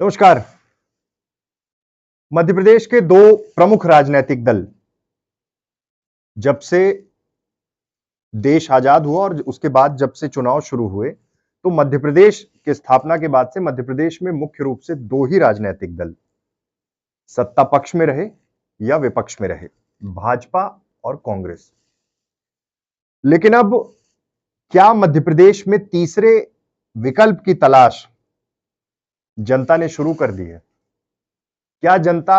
नमस्कार। मध्य प्रदेश के दो प्रमुख राजनीतिक दल जब से देश आजाद हुआ और उसके बाद जब से चुनाव शुरू हुए, तो मध्य प्रदेश की स्थापना के बाद से मध्य प्रदेश में मुख्य रूप से दो ही राजनीतिक दल सत्ता पक्ष में रहे या विपक्ष में रहे, भाजपा और कांग्रेस। लेकिन अब क्या मध्य प्रदेश में तीसरे विकल्प की तलाश जनता ने शुरू कर दी है? क्या जनता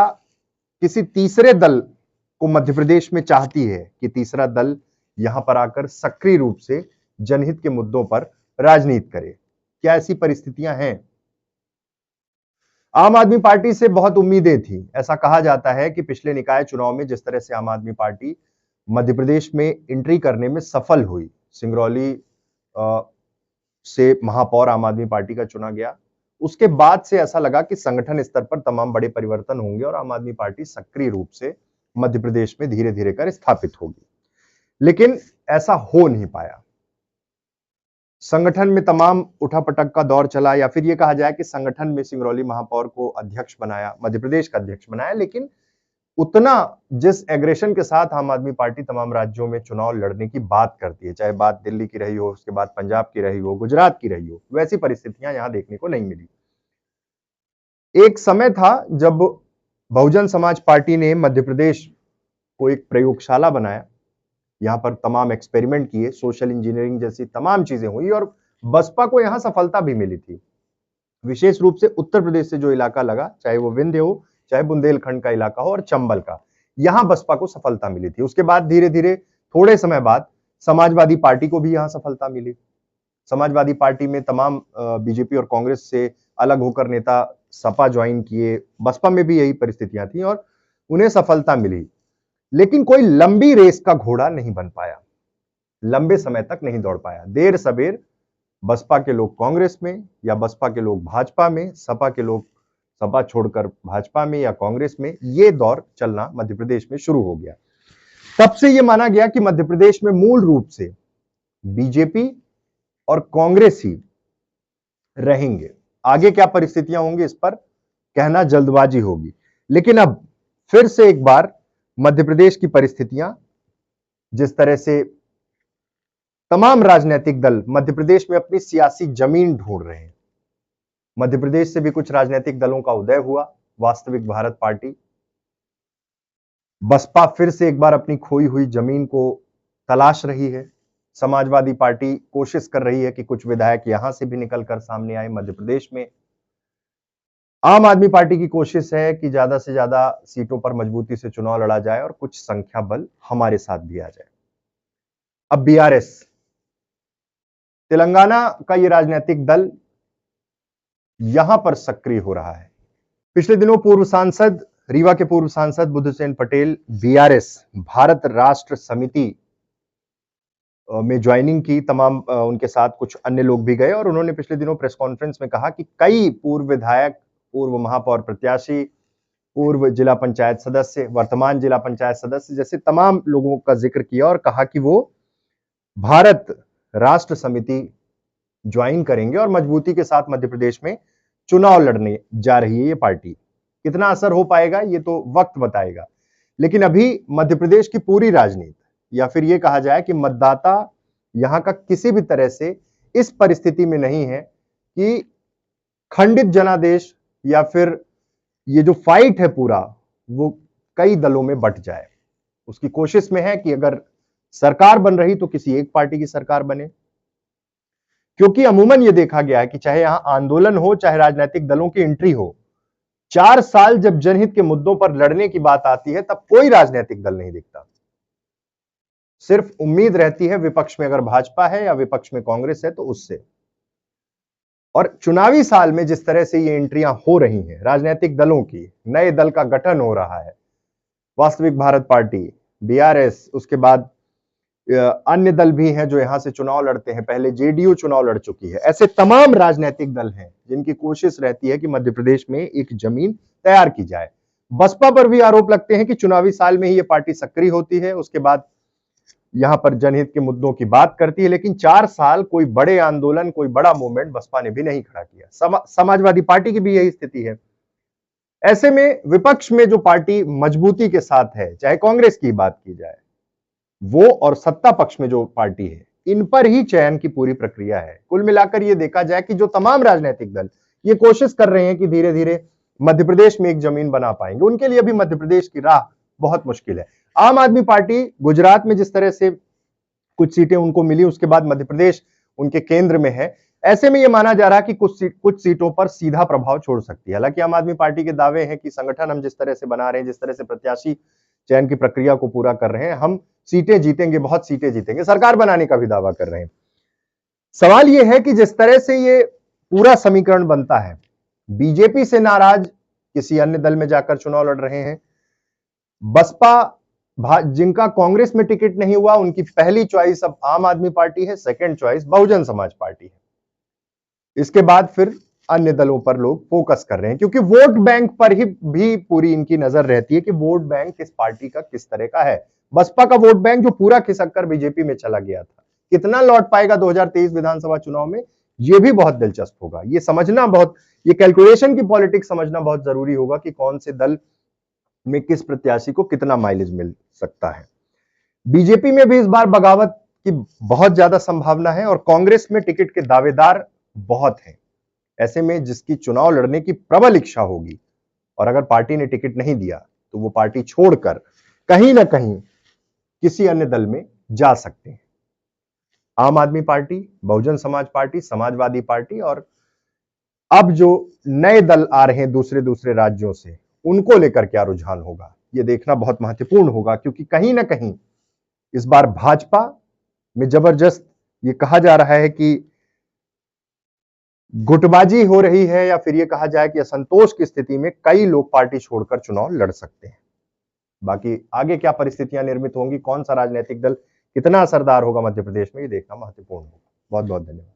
किसी तीसरे दल को मध्य प्रदेश में चाहती है कि तीसरा दल यहां पर आकर सक्रिय रूप से जनहित के मुद्दों पर राजनीति करे? क्या ऐसी परिस्थितियां हैं? आम आदमी पार्टी से बहुत उम्मीदें थी। ऐसा कहा जाता है कि पिछले निकाय चुनाव में जिस तरह से आम आदमी पार्टी मध्य प्रदेश में एंट्री करने में सफल हुई, सिंगरौली से महापौर आम आदमी पार्टी का चुना गया, उसके बाद से ऐसा लगा कि संगठन स्तर पर तमाम बड़े परिवर्तन होंगे और आम आदमी पार्टी सक्रिय रूप से मध्य प्रदेश में धीरे धीरे कर स्थापित होगी। लेकिन ऐसा हो नहीं पाया। संगठन में तमाम उठापटक का दौर चला, या फिर यह कहा जाए कि संगठन में सिंगरौली महापौर को अध्यक्ष बनाया, मध्य प्रदेश का अध्यक्ष बनाया, लेकिन उतना जिस एग्रेशन के साथ आम आदमी पार्टी तमाम राज्यों में चुनाव लड़ने की बात करती है, चाहे बात दिल्ली की रही हो, उसके बाद पंजाब की रही हो, गुजरात की रही हो, वैसी परिस्थितियां यहां देखने को नहीं मिली। एक समय था जब बहुजन समाज पार्टी ने मध्य प्रदेश को एक प्रयोगशाला बनाया, यहां पर तमाम एक्सपेरिमेंट किए, सोशल इंजीनियरिंग जैसी तमाम चीजें हुई और बसपा को यहां सफलता भी मिली थी। विशेष रूप से उत्तर प्रदेश से जो इलाका लगा, चाहे वो विंध्य हो, चाहे बुंदेलखंड का इलाका हो और चंबल का, यहां बसपा को सफलता मिली थी। उसके बाद धीरे धीरे थोड़े समय बाद समाजवादी पार्टी को भी यहां सफलता मिली। समाजवादी पार्टी में तमाम बीजेपी और कांग्रेस से अलग होकर नेता सपा ज्वाइन किए। बसपा में भी यही परिस्थितियां थी और उन्हें सफलता मिली, लेकिन कोई लंबी रेस का घोड़ा नहीं बन पाया, लंबे समय तक नहीं दौड़ पाया। देर सबेर बसपा के लोग कांग्रेस में या बसपा के लोग भाजपा में, सपा के लोग सपा छोड़कर भाजपा में या कांग्रेस में, ये दौर चलना मध्य प्रदेश में शुरू हो गया। तब से यह माना गया कि मध्य प्रदेश में मूल रूप से बीजेपी और कांग्रेस ही रहेंगे। आगे क्या परिस्थितियां होंगी इस पर कहना जल्दबाजी होगी, लेकिन अब फिर से एक बार मध्य प्रदेश की परिस्थितियां, जिस तरह से तमाम राजनीतिक दल मध्य प्रदेश में अपनी सियासी जमीन ढूंढ रहे हैं। मध्य प्रदेश से भी कुछ राजनीतिक दलों का उदय हुआ, वास्तविक भारत पार्टी। बसपा फिर से एक बार अपनी खोई हुई जमीन को तलाश रही है। समाजवादी पार्टी कोशिश कर रही है कि कुछ विधायक यहां से भी निकलकर सामने आए मध्य प्रदेश में। आम आदमी पार्टी की कोशिश है कि ज्यादा से ज्यादा सीटों पर मजबूती से चुनाव लड़ा जाए और कुछ संख्या बल हमारे साथ भी आ जाए। अब बीआरएस, तेलंगाना का यह राजनीतिक दल यहां पर सक्रिय हो रहा है। पिछले दिनों पूर्व सांसद, रीवा के पूर्व सांसद बुद्धसेन पटेल बीआरएस, भारत राष्ट्र समिति में ज्वाइनिंग की। तमाम उनके साथ कुछ अन्य लोग भी गए और उन्होंने पिछले दिनों प्रेस कॉन्फ्रेंस में कहा कि कई पूर्व विधायक, पूर्व महापौर प्रत्याशी, पूर्व जिला पंचायत सदस्य, वर्तमान जिला पंचायत सदस्य जैसे तमाम लोगों का जिक्र किया और कहा कि वो भारत राष्ट्र समिति ज्वाइन करेंगे और मजबूती के साथ मध्य प्रदेश में चुनाव लड़ने जा रही है ये पार्टी। कितना असर हो पाएगा ये तो वक्त बताएगा, लेकिन अभी मध्य प्रदेश की पूरी राजनीति, या फिर यह कहा जाए कि मतदाता यहां का किसी भी तरह से इस परिस्थिति में नहीं है कि खंडित जनादेश या फिर ये जो फाइट है पूरा वो कई दलों में बंट जाए। उसकी कोशिश में है कि अगर सरकार बन रही तो किसी एक पार्टी की सरकार बने, क्योंकि अमूमन यह देखा गया है कि चाहे यहां आंदोलन हो, चाहे राजनीतिक दलों की एंट्री हो, 4 साल जब जनहित के मुद्दों पर लड़ने की बात आती है तब कोई राजनीतिक दल नहीं दिखता। सिर्फ उम्मीद रहती है विपक्ष में अगर भाजपा है या विपक्ष में कांग्रेस है तो उससे। और चुनावी साल में जिस तरह से ये एंट्रियां हो रही हैं राजनीतिक दलों की, नए दल का गठन हो रहा है, वास्तविक भारत पार्टी, बीआरएस, उसके बाद अन्य दल भी हैं जो यहां से चुनाव लड़ते हैं, पहले जेडीयू चुनाव लड़ चुकी है। ऐसे तमाम राजनीतिक दल हैं जिनकी कोशिश रहती है कि मध्य प्रदेश में एक जमीन तैयार की जाए। बसपा पर भी आरोप लगते हैं कि चुनावी साल में ही ये पार्टी सक्रिय होती है, उसके बाद यहां पर जनहित के मुद्दों की बात करती है, लेकिन 4 साल कोई बड़े आंदोलन, कोई बड़ा मूवमेंट बसपा ने भी नहीं खड़ा किया। समाजवादी पार्टी की भी यही स्थिति है। ऐसे में विपक्ष में जो पार्टी मजबूती के साथ है, चाहे कांग्रेस की बात की जाए, वो और सत्ता पक्ष में जो पार्टी है, इन पर ही चयन की पूरी प्रक्रिया है। कुल मिलाकर ये देखा जाए कि जो तमाम राजनीतिक दल ये कोशिश कर रहे हैं कि धीरे धीरे मध्य प्रदेश में एक जमीन बना पाएंगे, उनके लिए अभी मध्य प्रदेश की राह बहुत मुश्किल है। आम आदमी पार्टी गुजरात में जिस तरह से कुछ सीटें उनको मिली, उसके बाद मध्य प्रदेश उनके केंद्र में है, ऐसे में यह माना जा रहा है कि कुछ सीटों पर सीधा प्रभाव छोड़ सकती है। हालांकि आम आदमी पार्टी के दावे हैं कि संगठन हम जिस तरह से बना रहे हैं, जिस तरह से प्रत्याशी चयन की प्रक्रिया को पूरा कर रहे हैं, हम सीटें जीतेंगे, बहुत सीटें जीतेंगे, सरकार बनाने का भी दावा कर रहे हैं। सवाल यह है कि जिस तरह से ये पूरा समीकरण बनता है, बीजेपी से नाराज किसी अन्य दल में जाकर चुनाव लड़ रहे हैं, बसपा जिनका कांग्रेस में टिकट नहीं हुआ, उनकी पहली चॉइस अब आम आदमी पार्टी है, second choice Bahujan Samaj party है। इसके बाद फिर अन्य दलों पर लोग फोकस कर रहे हैं, क्योंकि वोट बैंक पर ही भी पूरी इनकी नजर रहती है कि वोट बैंक किस पार्टी का किस तरह का है। बसपा का वोट बैंक जो पूरा खिसक कर बीजेपी में चला गया था, कितना लौट पाएगा 2023 विधानसभा चुनाव में, यह भी बहुत दिलचस्प होगा। ये समझना बहुत, ये कैलकुलेशन की पॉलिटिक्स समझना बहुत जरूरी होगा कि कौन से दल में किस प्रत्याशी को कितना माइलेज मिल सकता है। बीजेपी में भी इस बार बगावत की बहुत ज्यादा संभावना है और कांग्रेस में टिकट के दावेदार बहुत हैं। ऐसे में जिसकी चुनाव लड़ने की प्रबल इच्छा होगी और अगर पार्टी ने टिकट नहीं दिया तो वो पार्टी छोड़कर कहीं ना कहीं किसी अन्य दल में जा सकते हैं। आम आदमी party, Bahujan Samaj party, Samajwadi party और अब जो नए दल आ रहे हैं दूसरे दूसरे राज्यों से, उनको लेकर क्या रुझान होगा, यह देखना बहुत महत्वपूर्ण होगा। क्योंकि कहीं ना कहीं इस बार भाजपा में जबरदस्त ये कहा जा रहा है कि गुटबाजी हो रही है, या फिर ये कहा जाए कि असंतोष की स्थिति में कई लोग पार्टी छोड़कर चुनाव लड़ सकते हैं। बाकी आगे क्या परिस्थितियां निर्मित होंगी, कौन सा राजनीतिक दल कितना असरदार होगा मध्य प्रदेश में, ये देखना महत्वपूर्ण होगा। बहुत बहुत धन्यवाद।